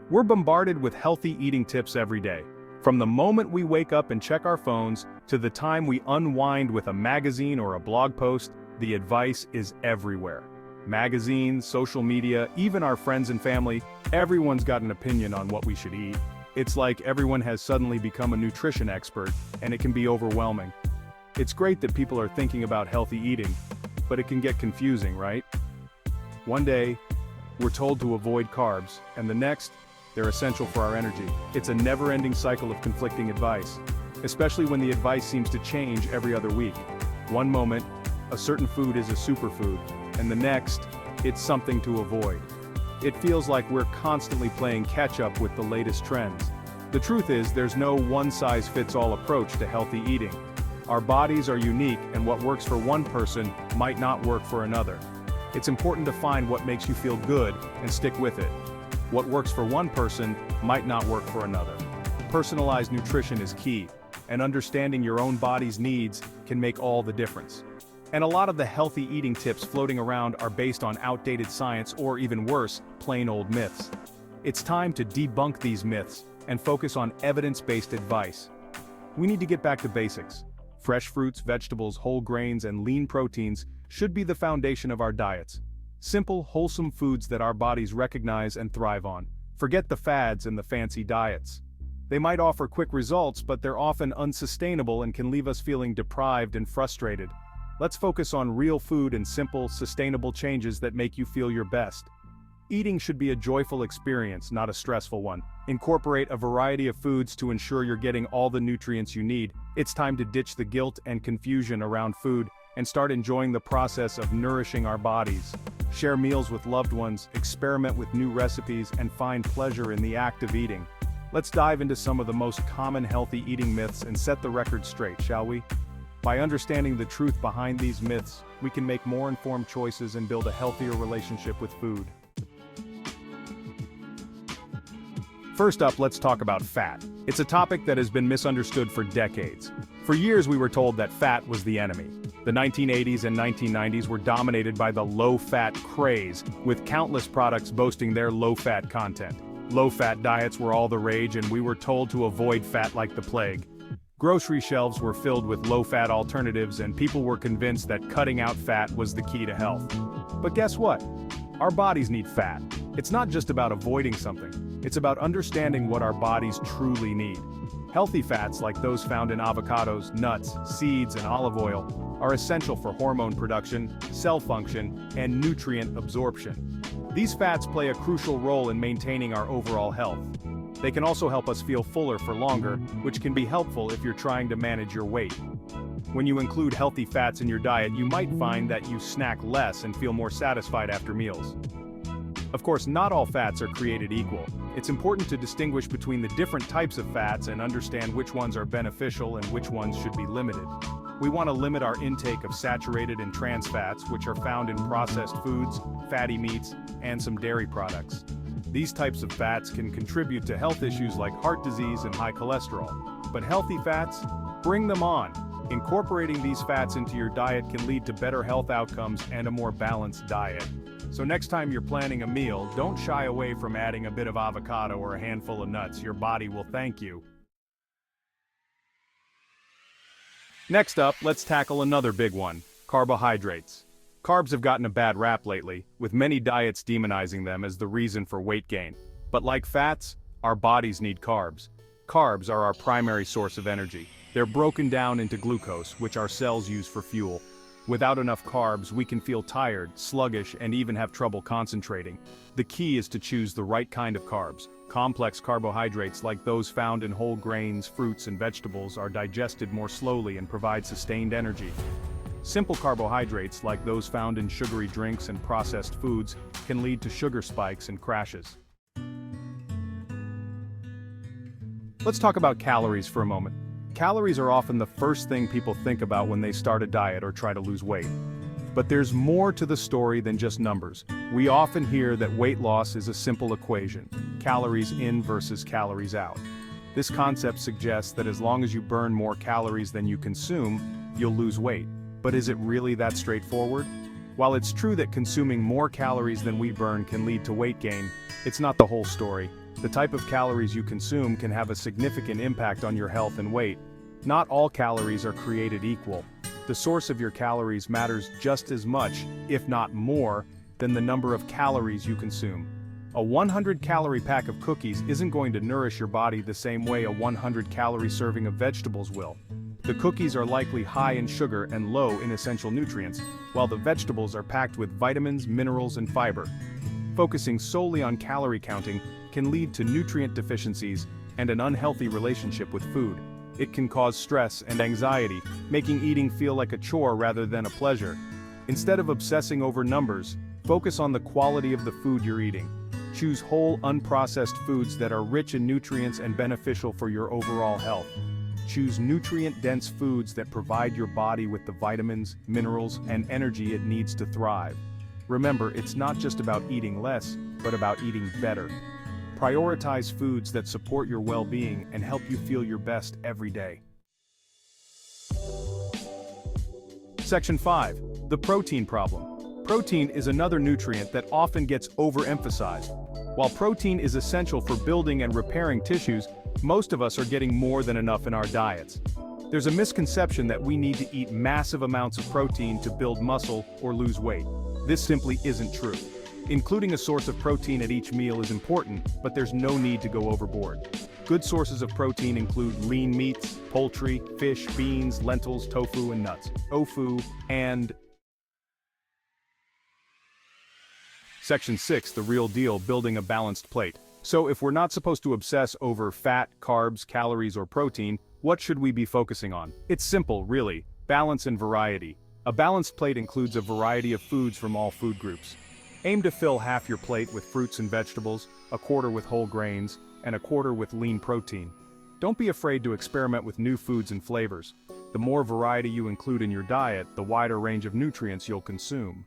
We're bombarded with healthy eating tips every day. From the moment we wake up and check our phones, to the time we unwind with a magazine or a blog post, the advice is everywhere. Magazines, social media, even our friends and family, everyone's got an opinion on what we should eat. It's like everyone has suddenly become a nutrition expert, and it can be overwhelming. It's great that people are thinking about healthy eating, but it can get confusing, right? One day, we're told to avoid carbs, and the next, they're essential for our energy. It's a never-ending cycle of conflicting advice, especially when the advice seems to change every other week. One moment, a certain food is a superfood, and the next, it's something to avoid. It feels like we're constantly playing catch-up with the latest trends. The truth is, there's no one-size-fits-all approach to healthy eating. Our bodies are unique, and what works for one person might not work for another. It's important to find what makes you feel good and stick with it. What works for one person might not work for another. Personalized nutrition is key, and understanding your own body's needs can make all the difference. And a lot of the healthy eating tips floating around are based on outdated science or, even worse, plain old myths. It's time to debunk these myths and focus on evidence-based advice. We need to get back to basics. Fresh fruits, vegetables, whole grains, and lean proteins should be the foundation of our diets. Simple, wholesome foods that our bodies recognize and thrive on. Forget the fads and the fancy diets. They might offer quick results, but they're often unsustainable and can leave us feeling deprived and frustrated. Let's focus on real food and simple, sustainable changes that make you feel your best. Eating should be a joyful experience, not a stressful one. Incorporate a variety of foods to ensure you're getting all the nutrients you need. It's time to ditch the guilt and confusion around food and start enjoying the process of nourishing our bodies. Share meals with loved ones, experiment with new recipes, and find pleasure in the act of eating. Let's dive into some of the most common healthy eating myths and set the record straight, shall we? By understanding the truth behind these myths, we can make more informed choices and build a healthier relationship with food. First up, let's talk about fat. It's a topic that has been misunderstood for decades. For years we were told that fat was the enemy. The 1980s and 1990s were dominated by the low-fat craze, with countless products boasting their low-fat content. Low-fat diets were all the rage, and we were told to avoid fat like the plague. Grocery shelves were filled with low-fat alternatives, and people were convinced that cutting out fat was the key to health. But guess what? Our bodies need fat. It's not just about avoiding something. It's about understanding what our bodies truly need. Healthy fats, like those found in avocados, nuts, seeds, and olive oil, are essential for hormone production, cell function, and nutrient absorption. These fats play a crucial role in maintaining our overall health. They can also help us feel fuller for longer, which can be helpful if you're trying to manage your weight. When you include healthy fats in your diet, you might find that you snack less and feel more satisfied after meals. Of course, not all fats are created equal. It's important to distinguish between the different types of fats and understand which ones are beneficial and which ones should be limited. We want to limit our intake of saturated and trans fats, which are found in processed foods, fatty meats, and some dairy products. These types of fats can contribute to health issues like heart disease and high cholesterol. But healthy fats? Bring them on! Incorporating these fats into your diet can lead to better health outcomes and a more balanced diet. So next time you're planning a meal, don't shy away from adding a bit of avocado or a handful of nuts. Your body will thank you. Next up, let's tackle another big one: carbohydrates. Carbs have gotten a bad rap lately, with many diets demonizing them as the reason for weight gain. But like fats, our bodies need carbs. Carbs are our primary source of energy. They're broken down into glucose, which our cells use for fuel. Without enough carbs, we can feel tired, sluggish, and even have trouble concentrating. The key is to choose the right kind of carbs. Complex carbohydrates like those found in whole grains, fruits, and vegetables are digested more slowly and provide sustained energy. Simple carbohydrates like those found in sugary drinks and processed foods can lead to sugar spikes and crashes. Let's talk about calories for a moment. Calories are often the first thing people think about when they start a diet or try to lose weight. But there's more to the story than just numbers. We often hear that weight loss is a simple equation: calories in versus calories out. This concept suggests that as long as you burn more calories than you consume, you'll lose weight. But is it really that straightforward? While it's true that consuming more calories than we burn can lead to weight gain, it's not the whole story. The type of calories you consume can have a significant impact on your health and weight. Not all calories are created equal. The source of your calories matters just as much, if not more, than the number of calories you consume. A 100-calorie pack of cookies isn't going to nourish your body the same way a 100-calorie serving of vegetables will. The cookies are likely high in sugar and low in essential nutrients, while the vegetables are packed with vitamins, minerals, and fiber. Focusing solely on calorie counting can lead to nutrient deficiencies and an unhealthy relationship with food. It can cause stress and anxiety, making eating feel like a chore rather than a pleasure. Instead of obsessing over numbers, focus on the quality of the food you're eating. Choose whole, unprocessed foods that are rich in nutrients and beneficial for your overall health. Choose nutrient-dense foods that provide your body with the vitamins, minerals, and energy it needs to thrive. Remember, it's not just about eating less, but about eating better. Prioritize foods that support your well-being and help you feel your best every day. Section 5. The protein problem. Protein is another nutrient that often gets overemphasized. While protein is essential for building and repairing tissues, most of us are getting more than enough in our diets. There's a misconception that we need to eat massive amounts of protein to build muscle or lose weight. This simply isn't true. Including a source of protein at each meal is important, but there's no need to go overboard. Good sources of protein include lean meats, poultry, fish, beans, lentils, tofu, and nuts. Tofu, and Section 6, the real deal, building a balanced plate. So if we're not supposed to obsess over fat, carbs, calories, or protein, what should we be focusing on? It's simple, really. Balance and variety. A balanced plate includes a variety of foods from all food groups. Aim to fill half your plate with fruits and vegetables, a quarter with whole grains, and a quarter with lean protein. Don't be afraid to experiment with new foods and flavors. The more variety you include in your diet, the wider range of nutrients you'll consume.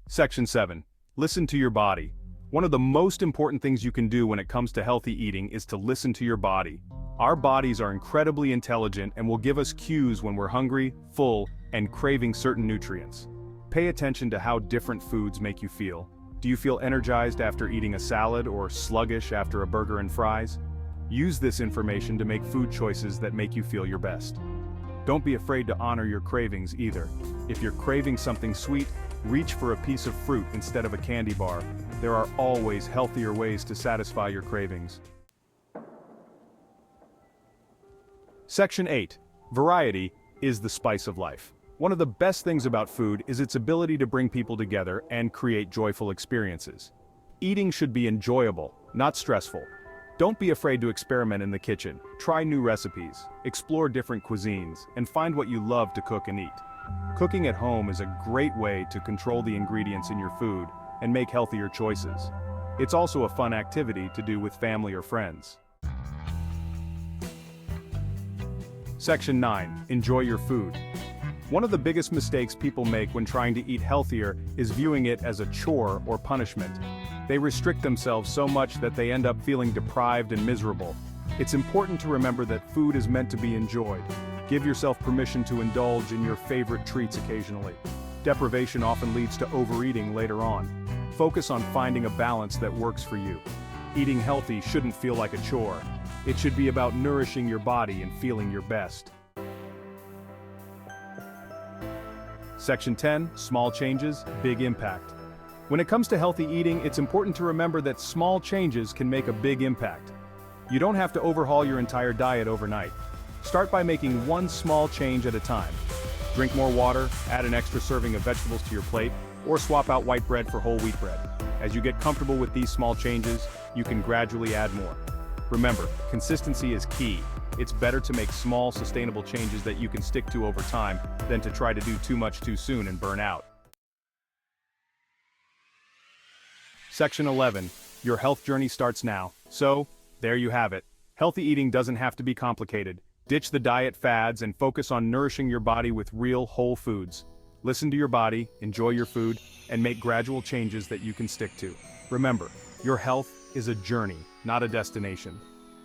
Section 7. Listen to your body. One of the most important things you can do when it comes to healthy eating is to listen to your body. Our bodies are incredibly intelligent and will give us cues when we're hungry, full, and craving certain nutrients. Pay attention to how different foods make you feel. Do you feel energized after eating a salad or sluggish after a burger and fries? Use this information to make food choices that make you feel your best. Don't be afraid to honor your cravings either. If you're craving something sweet, reach for a piece of fruit instead of a candy bar. There are always healthier ways to satisfy your cravings. Section 8. Variety is the spice of life. One of the best things about food is its ability to bring people together and create joyful experiences. Eating should be enjoyable, not stressful. Don't be afraid to experiment in the kitchen. Try new recipes, explore different cuisines, and find what you love to cook and eat. Cooking at home is a great way to control the ingredients in your food and make healthier choices. It's also a fun activity to do with family or friends. Section 9. Enjoy your food. One of the biggest mistakes people make when trying to eat healthier is viewing it as a chore or punishment. They restrict themselves so much that they end up feeling deprived and miserable. It's important to remember that food is meant to be enjoyed. Give yourself permission to indulge in your favorite treats occasionally. Deprivation often leads to overeating later on. Focus on finding a balance that works for you. Eating healthy shouldn't feel like a chore. It should be about nourishing your body and feeling your best. Section 10. Small changes, big impact. When it comes to healthy eating, it's important to remember that small changes can make a big impact. You don't have to overhaul your entire diet overnight. Start by making one small change at a time. Drink more water, add an extra serving of vegetables to your plate, or swap out white bread for whole wheat bread. As you get comfortable with these small changes, you can gradually add more. Remember, consistency is key. It's better to make small, sustainable changes that you can stick to over time than to try to do too much too soon and burn out. Section 11. Your health journey starts now. So, there you have it. Healthy eating doesn't have to be complicated. Ditch the diet fads and focus on nourishing your body with real, whole foods. Listen to your body, enjoy your food, and make gradual changes that you can stick to. Remember, your health is a journey, not a destination.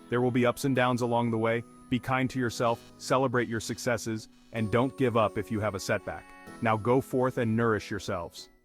There will be ups and downs along the way. Be kind to yourself, celebrate your successes, and don't give up if you have a setback. Now go forth and nourish yourselves.